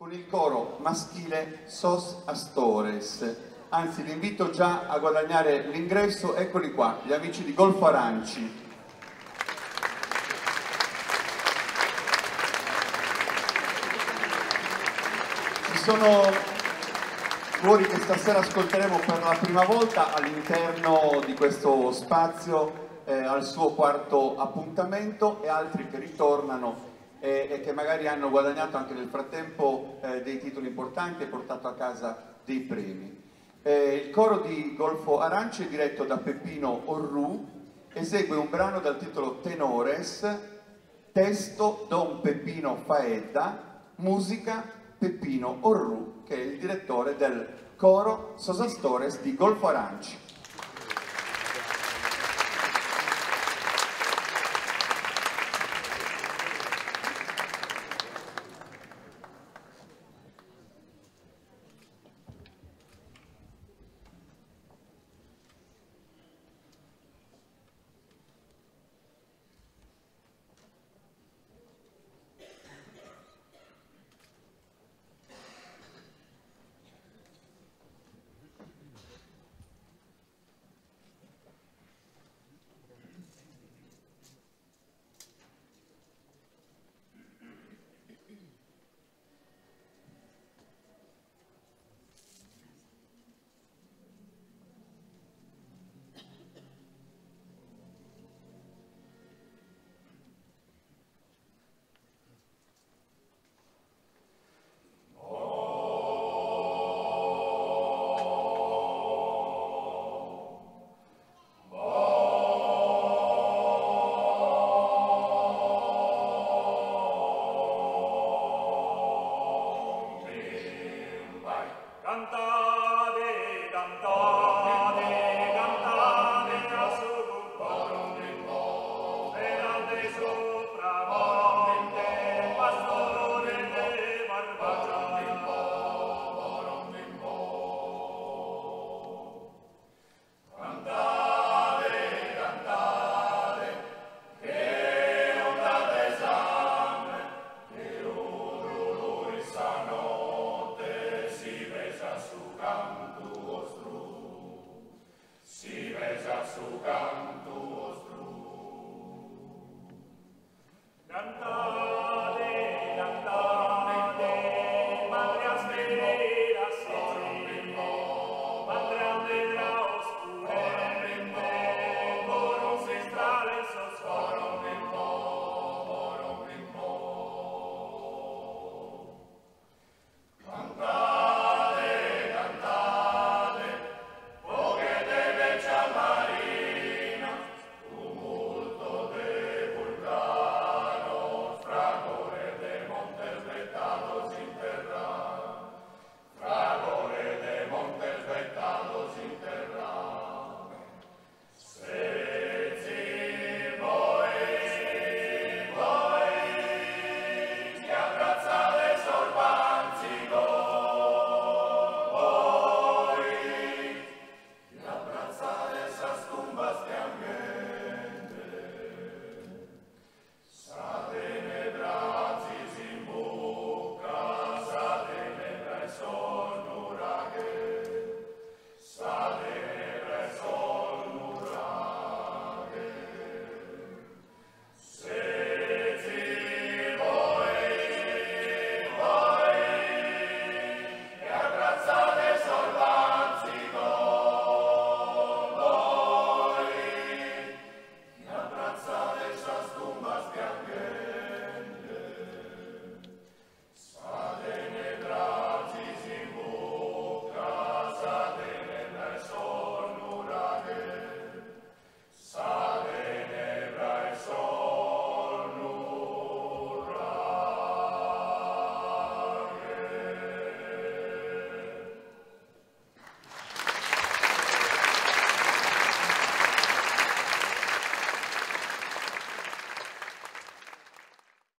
con il coro maschile Sos Astores. Anzi, vi invito già a guadagnare l'ingresso, eccoli qua, gli amici di Golfo Aranci. Ci sono cori che stasera ascolteremo per la prima volta all'interno di questo spazio al suo quarto appuntamento, e altri che ritornano e che magari hanno guadagnato anche nel frattempo dei titoli importanti e portato a casa dei premi. Il coro di Golfo Aranci è diretto da Peppino Orrù, esegue un brano dal titolo Tenores, testo Don Peppino Faedda, musica Peppino Orrù, che è il direttore del coro Sos Astores di Golfo Aranci. Sopra